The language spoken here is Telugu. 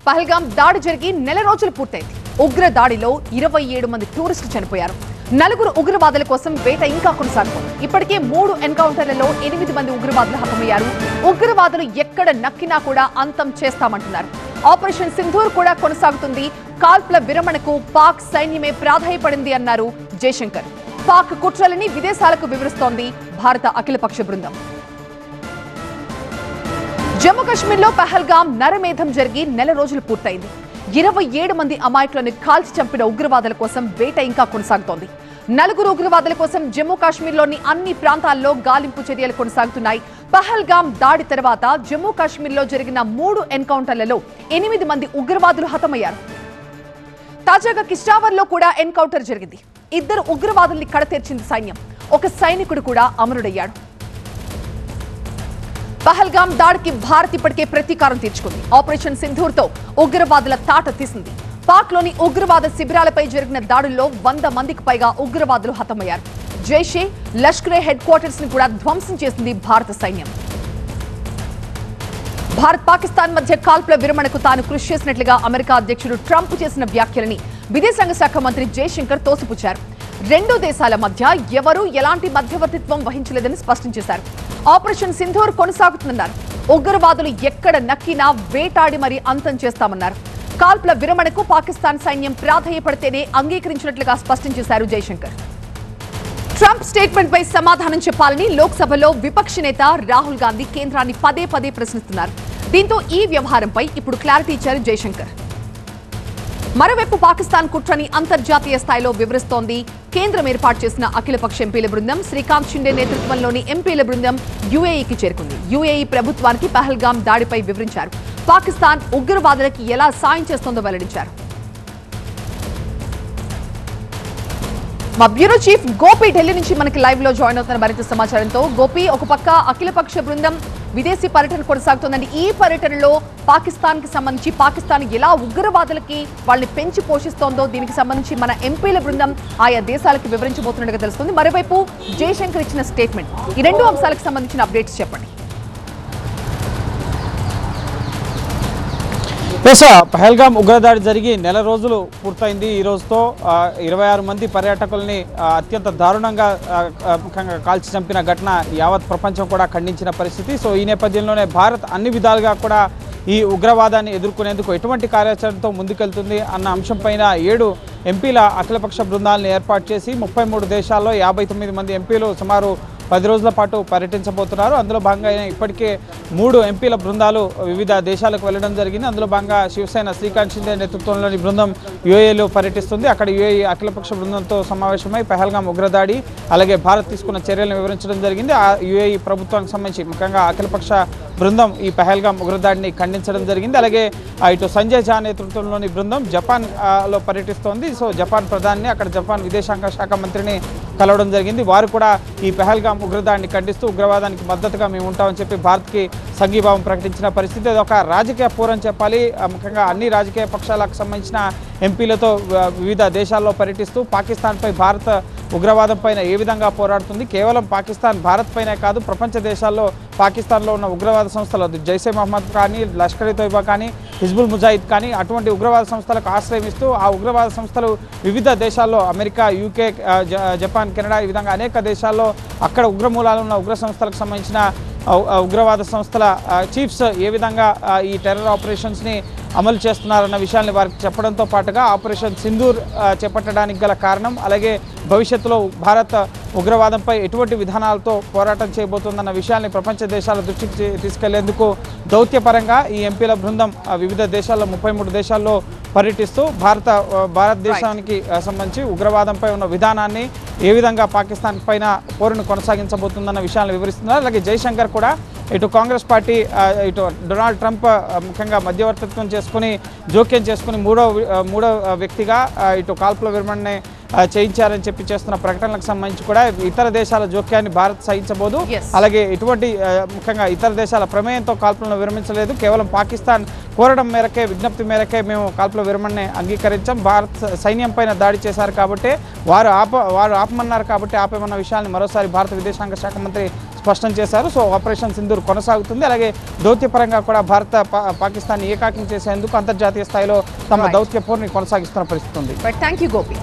పహల్గాం దాడి జరిగి నెల రోజులు పూర్తయింది. ఉగ్ర దాడిలో 27 మంది టూరిస్టులు చనిపోయారు. 4 ఉగ్రవాదుల కోసం వేట ఇంకా కొనసాగుతోంది. ఇప్పటికే 3 ఎన్కౌంటర్లలో 8 మంది ఉగ్రవాదులు హతమయ్యారు. ఉగ్రవాదులు ఎక్కడ నక్కినా కూడా అంతం చేస్తామంటున్నారు. ఆపరేషన్ సింధూర్ కూడా కొనసాగుతుంది. కాల్పుల విరమణకు పాక్ సైన్యమే ప్రాధాయపడింది అన్నారు జయశంకర్. పాక్ కుట్రలని విదేశాలకు వివరిస్తోంది భారత అఖిలపక్ష బృందం. జమ్మూ కశ్మీర్లో పహల్గాం నరమేధం జరిగి నెల రోజులు పూర్తయింది. 27 మంది అమాయకులను కాల్చి చంపిన ఉగ్రవాదుల కోసం వేట ఇంకా కొనసాగుతోంది. 4 ఉగ్రవాదుల కోసం జమ్మూ కాశ్మీర్లోని అన్ని ప్రాంతాల్లో గాలింపు చర్యలు కొనసాగుతున్నాయి. పహల్గాం దాడి తర్వాత జమ్మూ కాశ్మీర్లో జరిగిన 3 ఎన్కౌంటర్లలో 8 మంది ఉగ్రవాదులు హతమయ్యారు. తాజాగా కిష్టావర్లో కూడా ఎన్కౌంటర్ జరిగింది. 2 ఉగ్రవాదుల్ని కడతీర్చింది సైన్యం. ఒక సైనికుడు కూడా అమరుడయ్యాడు. పహల్గాం దాడికి భారత్ ఇప్పటికే ప్రతీకారం తీర్చుకుంది. ఆపరేషన్ సింధూర్ తో ఉగ్రవాదుల తాట తీసింది. పాక్ లోని ఉగ్రవాద శిబిరాలపై జరిగిన దాడుల్లో 100 మందికి పైగా ఉగ్రవాదులు హతమయ్యారు. జైషే, లష్కరే హెడ్ క్వార్టర్స్ ని కూడా ధ్వంసం చేసింది భారత సైన్యం. భారత్ పాకిస్తాన్ మధ్య కాల్పుల విరమణకు తాను కృషి చేసినట్లుగా అమెరికా అధ్యక్షుడు ట్రంప్ చేసిన వ్యాఖ్యలని విదేశాంగ శాఖ మంత్రి జయశంకర్ తోసిపుచ్చారు. 2 దేశాల మధ్య ఎవరూ ఎలాంటి మధ్యవర్తిత్వం వహించలేదని స్పష్టం చేశారు. ఆపరేషన్ సింధూర్ కొనసాగుతుందన్నారు. ఉగ్రవాదులు ఎక్కడ నక్కినా వేటాడి మరీ అంతం చేస్తామన్నారు. కాల్పుల విరమణకు పాకిస్తాన్ సైన్యం ప్రాధాయపడితేనే అంగీకరించినట్లుగా స్పష్టం చేశారు జయశంకర్. ట్రంప్ స్టేట్మెంట్ పై సమాధానం చెప్పాలని లోక్సభలో విపక్ష నేత రాహుల్ గాంధీ కేంద్రాన్ని పదే పదే ప్రశ్నిస్తున్నారు. దీంతో ఈ వ్యవహారంపై ఇప్పుడు క్లారిటీ ఇచ్చారు జయశంకర్. మరోవైపు పాకిస్తాన్ కుట్రని అంతర్జాతీయ స్థాయిలో వివరిస్తోంది కేంద్రం ఏర్పాటు చేసిన అఖిలపక్ష ఎంపీల బృందం. శ్రీకాంత్ షిండే నేతృత్వంలోని ఎంపీల బృందం యుఏఈకి చేరుకుంది. యుఏఈ ప్రభుత్వానికి పహల్గాం దాడిపై వివరించారు. పాకిస్తాన్ ఉగ్రవాదులకి ఎలా సాయం చేస్తోందో వెల్లడించారు. మా బ్యూరో చీఫ్ గోపి ఢిల్లీ నుంచి మనకి లైవ్ లో జాయిన్ అవుతున్న మరింత సమాచారంతో. గోపి, ఒక పక్క అఖిలపక్ష బృందం విదేశీ పర్యటన కొనసాగుతోందండి. ఈ పర్యటనలో పాకిస్తాన్ కి సంబంధించి పాకిస్తాన్ ఎలా ఉగ్రవాదులకి వాళ్ళని పెంచి పోషిస్తోందో దీనికి సంబంధించి మన ఎంపీల బృందం ఆయా దేశాలకు వివరించబోతున్నట్టుగా తెలుస్తుంది. మరోవైపు జయశంకర్ ఇచ్చిన స్టేట్మెంట్, ఈ 2 అంశాలకు సంబంధించిన అప్డేట్స్ చెప్పండి. పహల్గాం ఉగ్రదాడి జరిగి నెల రోజులు పూర్తయింది. ఈ రోజుతో 26 మంది పర్యాటకుల్ని అత్యంత దారుణంగా ముఖ్యంగా కాల్చి చంపిన ఘటన యావత్ ప్రపంచం కూడా ఖండించిన పరిస్థితి. సో ఈ నేపథ్యంలోనే భారత్ అన్ని విధాలుగా కూడా ఈ ఉగ్రవాదాన్ని ఎదుర్కొనేందుకు ఎటువంటి కార్యాచరణతో ముందుకెళ్తుంది అన్న అంశంపైన 7 ఎంపీల అఖిలపక్ష బృందాలను ఏర్పాటు చేసి 33 దేశాల్లో 59 మంది ఎంపీలు సుమారు 10 రోజుల పాటు పర్యటించబోతున్నారు. అందులో భాగంగా ఇప్పటికే 3 ఎంపీల బృందాలు వివిధ దేశాలకు వెళ్లడం జరిగింది. అందులో భాగంగా శివసేన శ్రీకాంత్ షిండే నేతృత్వంలోని బృందం యుఏఈలో పర్యటిస్తుంది. అక్కడ యుఏఈ అఖిలపక్ష బృందంతో సమావేశమై పహల్గాం ఉగ్రదాడి అలాగే భారత్ తీసుకున్న చర్యలను వివరించడం జరిగింది. ఆ యుఏఈ ప్రభుత్వానికి సంబంధించి ముఖ్యంగా అఖిలపక్ష బృందం ఈ పహల్గాం ఉగ్రదాడిని ఖండించడం జరిగింది. అలాగే ఇటు సంజయ్ ఝా నేతృత్వంలోని బృందం జపాన్ లో పర్యటిస్తోంది. సో జపాన్ ప్రధాని అక్కడ జపాన్ విదేశాంగ శాఖ మంత్రిని కలవడం జరిగింది. వారు కూడా ఈ పహల్గాం ఉగ్రదాడిని ఖండిస్తూ ఉగ్రవాదానికి మద్దతుగా మేము ఉంటామని చెప్పి భారత్కి సంఘీభావం ప్రకటించిన పరిస్థితి. అది ఒక రాజకీయ పోరని చెప్పాలి. ముఖ్యంగా అన్ని రాజకీయ పక్షాలకు సంబంధించిన ఎంపీలతో వివిధ దేశాల్లో పర్యటిస్తూ పాకిస్తాన్పై భారత్ ఉగ్రవాదం పైన ఏ విధంగా పోరాడుతుంది, కేవలం పాకిస్తాన్ భారత్ పైనే కాదు ప్రపంచ దేశాల్లో పాకిస్తాన్లో ఉన్న ఉగ్రవాద సంస్థలు జైషే మహమ్మద్ కానీ, లష్కర్ తోయిబా కానీ, హిజ్బుల్ ముజాహిద్ కానీ అటువంటి ఉగ్రవాద సంస్థలకు ఆశ్రయమిస్తూ ఆ ఉగ్రవాద సంస్థలు వివిధ దేశాల్లో అమెరికా, యూకే, జపాన్, కెనడా ఈ విధంగా అనేక దేశాల్లో అక్కడ ఉగ్రమూలాలు ఉన్న ఉగ్ర సంస్థలకు సంబంధించిన ఉగ్రవాద సంస్థల చీఫ్స్ ఏ విధంగా ఈ టెర్రర్ ఆపరేషన్స్ని అమలు చేస్తున్నారన్న విషయాన్ని వారికి చెప్పడంతో పాటుగా ఆపరేషన్ సింధూర్ చేపట్టడానికి గల కారణం, అలాగే భవిష్యత్తులో భారత్ ఉగ్రవాదంపై ఎటువంటి విధానాలతో పోరాటం చేయబోతుందన్న విషయాన్ని ప్రపంచ దేశాల దృష్టికి తీసుకెళ్లేందుకు దౌత్యపరంగా ఈ ఎంపీల బృందం వివిధ దేశాల్లో 33 దేశాల్లో పర్యటిస్తూ భారతదేశానికి సంబంధించి ఉగ్రవాదంపై ఉన్న విధానాన్ని ఏ విధంగా పాకిస్తాన్ పైన పోరును కొనసాగించబోతుందన్న విషయాన్ని వివరిస్తున్నారు. అలాగే జయశంకర్ కూడా ఇటు కాంగ్రెస్ పార్టీ ఇటు డొనాల్డ్ ట్రంప్ ముఖ్యంగా మధ్యవర్తిత్వం చేసుకుని జోక్యం చేసుకుని మూడో వ్యక్తిగా ఇటు కాల్పుల విరమణని చేయించారని చెప్పి చేస్తున్న ప్రకటనలకు సంబంధించి కూడా ఇతర దేశాల జోక్యాన్ని భారత్ సహించబోదు. అలాగే ఇటువంటి ముఖ్యంగా ఇతర దేశాల ప్రమేయంతో కాల్పులను విరమించలేదు. కేవలం పాకిస్తాన్ కోరడం మేరకే, విజ్ఞప్తి మేరకే మేము కాల్పుల విరమణని అంగీకరించాం. భారత్ సైన్యం పైన దాడి చేశారు కాబట్టి వారు ఆపమన్నారు కాబట్టి ఆపేమన్న విషయాన్ని మరోసారి భారత విదేశాంగ శాఖ మంత్రి స్పష్టం చేశారు. సో ఆపరేషన్ సింధూర్ కొనసాగుతుంది. అలాగే దౌత్యపరంగా కూడా భారత పాకిస్తాన్ ఏకాకిం చేసేందుకు అంతర్జాతీయ స్థాయిలో తమ దౌత్య పోరుని కొనసాగిస్తున్న పరిస్థితి ఉంది. Thank you Gopi.